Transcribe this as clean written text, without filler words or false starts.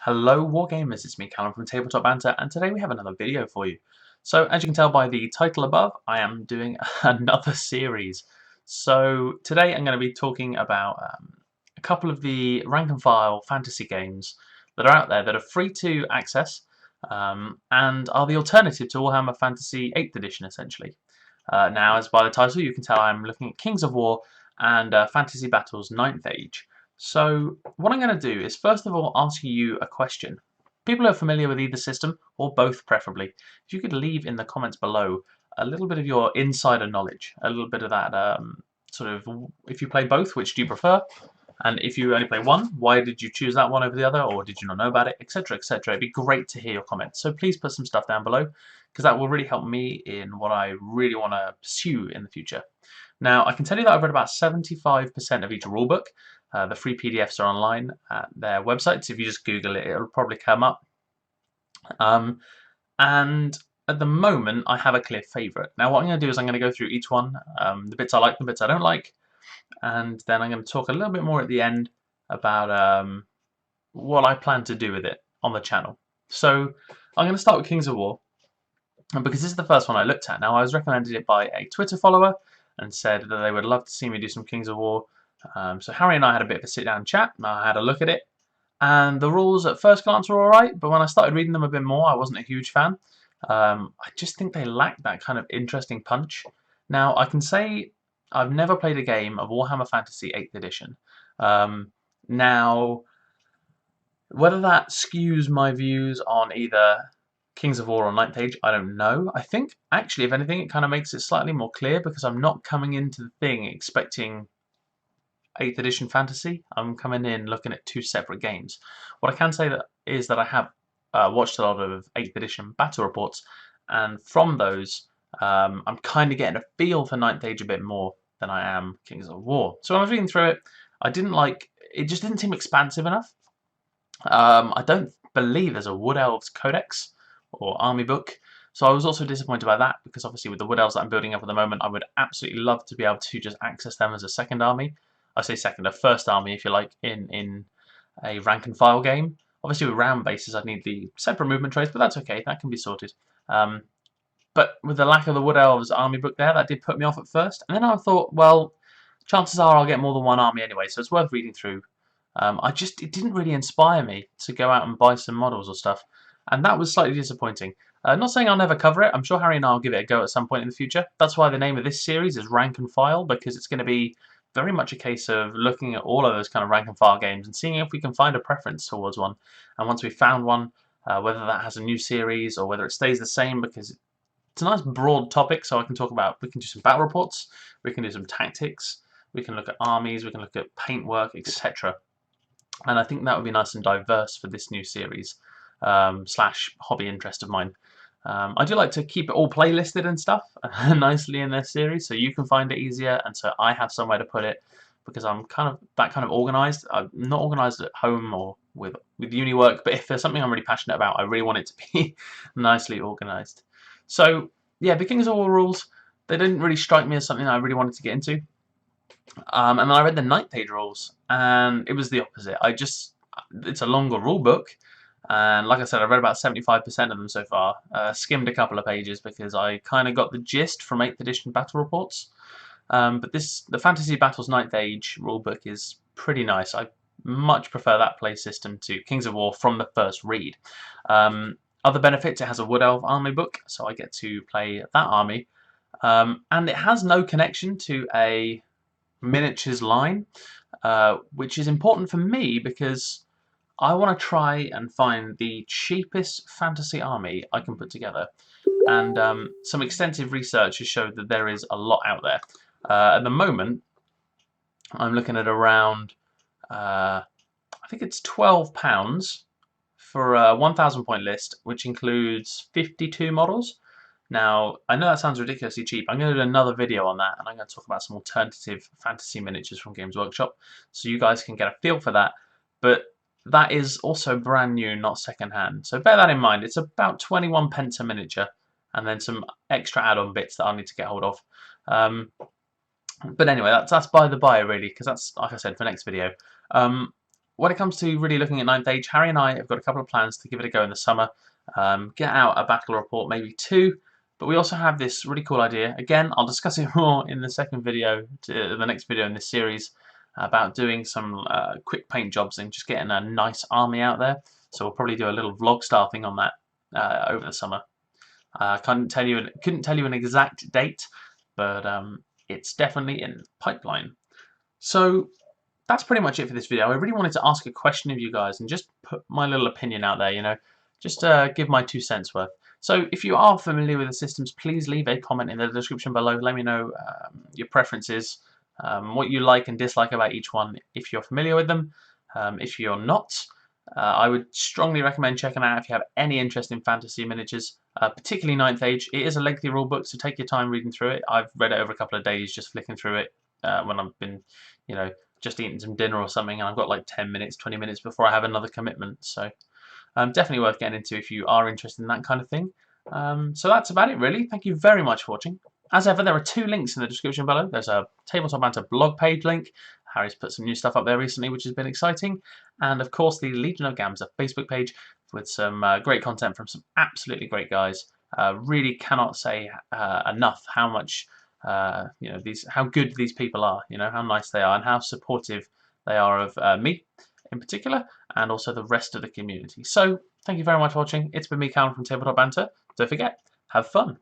Hello Wargamers, it's me Callum from TableTopBanter, and today we have another video for you. So as you can tell by the title above, I am doing another series. So today I'm going to be talking about a couple of the rank and file fantasy games that are out there that are free to access and are the alternative to Warhammer Fantasy 8th edition essentially. Now, as by the title you can tell, I'm looking at Kings of War and Fantasy Battles 9th Age. So what I'm going to do is first of all ask you a question. People who are familiar with either system, or both preferably, if you could leave in the comments below a little bit of your insider knowledge, a little bit of that sort of, if you play both, which do you prefer? And if you only play one, why did you choose that one over the other, or did you not know about it, etc, etc. It'd be great to hear your comments. So please put some stuff down below, because that will really help me in what I really want to pursue in the future. Now, I can tell you that I've read about 75% of each rulebook. The free PDFs are online at their websites. If you just Google it, it'll probably come up. And at the moment, I have a clear favourite. Now, what I'm going to do is I'm going to go through each one, the bits I like, the bits I don't like, and then I'm going to talk a little bit more at the end about what I plan to do with it on the channel. So I'm going to start with Kings of War, because this is the first one I looked at. Now, I was recommended it by a Twitter follower and said that they would love to see me do some Kings of War. So Harry and I had a bit of a sit-down chat, and I had a look at it. And the rules at first glance were alright, but when I started reading them a bit more, I wasn't a huge fan. I just think they lack that kind of interesting punch. Now, I can say I've never played a game of Warhammer Fantasy 8th edition. Now, whether that skews my views on either Kings of War or 9th Age, I don't know. I think, actually, if anything, it kind of makes it slightly more clear because I'm not coming into the thing expecting 8th edition fantasy. I'm coming in looking at two separate games. What I can say is that I have watched a lot of 8th edition battle reports, and from those I'm kind of getting a feel for 9th Age a bit more than I am Kings of War. So when I was reading through it, I didn't like it. Just didn't seem expansive enough. I don't believe there's a Wood Elves Codex or army book, so I was also disappointed by that because obviously with the Wood Elves that I'm building up at the moment, I would absolutely love to be able to just access them as a second army. I say second, a first army if you like, in a rank and file game. Obviously with round bases I'd need the separate movement trays, but that's okay, that can be sorted. But with the lack of the Wood Elves army book there, that did put me off at first. And then I thought, well, chances are I'll get more than one army anyway, so it's worth reading through. It didn't really inspire me to go out and buy some models or stuff, and that was slightly disappointing. Not saying I'll never cover it. I'm sure Harry and I will give it a go at some point in the future. That's why the name of this series is Rank and File, because it's going to be very much a case of looking at all of those kind of rank and file games and seeing if we can find a preference towards one. And once we've found one, whether that has a new series or whether it stays the same, because it's a nice broad topic, so I can talk about, we can do some battle reports, we can do some tactics, we can look at armies, we can look at paintwork, etc. And I think that would be nice and diverse for this new series slash hobby interest of mine. I do like to keep it all playlisted and stuff nicely in this series, so you can find it easier, and so I have somewhere to put it because I'm kind of that kind of organised. I'm not organised at home or with uni work, but if there's something I'm really passionate about, I really want it to be nicely organised. So yeah, the Kings of War rules, they didn't really strike me as something I really wanted to get into. And then I read the 9th Age rules, and it was the opposite. It's a longer rule book, and like I said, I've read about 75% of them so far. Skimmed a couple of pages because I kind of got the gist from 8th edition battle reports. But the Fantasy Battles 9th Age rulebook is pretty nice. I much prefer that play system to Kings of War from the first read. Other benefits, it has a Wood Elf army book, so I get to play that army. And it has no connection to a miniatures line, which is important for me because I want to try and find the cheapest fantasy army I can put together. And some extensive research has showed that there is a lot out there. At the moment, I'm looking at around, I think it's £12 for a 1,000 point list, which includes 52 models. Now, I know that sounds ridiculously cheap. I'm going to do another video on that, and I'm going to talk about some alternative fantasy miniatures from Games Workshop, so you guys can get a feel for that. But that is also brand new, not second-hand. So bear that in mind. It's about 21 pence a miniature, and then some extra add-on bits that I'll need to get hold of. But anyway, that's by the by, really, because that's, like I said, for next video. when it comes to really looking at 9th Age, Harry and I have got a couple of plans to give it a go in the summer. Get out a battle report, maybe 2. But we also have this really cool idea. Again, I'll discuss it more in the second video, the next video in this series, about doing some quick paint jobs and just getting a nice army out there. So we'll probably do a little vlog style thing on that over the summer. I couldn't tell you an exact date, but it's definitely in pipeline. So that's pretty much it for this video. I really wanted to ask a question of you guys and just put my little opinion out there, you know, just give my 2 cents worth. So if you are familiar with the systems, please leave a comment in the description below. Let me know your preferences, what you like and dislike about each one if you're familiar with them. If you're not, I would strongly recommend checking out if you have any interest in fantasy miniatures, particularly 9th Age. It is a lengthy rulebook, so take your time reading through it. I've read it over a couple of days, just flicking through it when I've been, you know, just eating some dinner or something, and I've got like 10 minutes, 20 minutes before I have another commitment. So definitely worth getting into if you are interested in that kind of thing. So that's about it, really. Thank you very much for watching. As ever, there are 2 links in the description below. There's a Tabletop Banter blog page link. Harry's put some new stuff up there recently, which has been exciting. And of course, the Legion of Gamza Facebook page with some great content from some absolutely great guys. Really cannot say enough how much you know, how good these people are. You know, how nice they are and how supportive they are of me in particular, and also the rest of the community. So thank you very much for watching. It's been me, Callum from Tabletop Banter. Don't forget, have fun.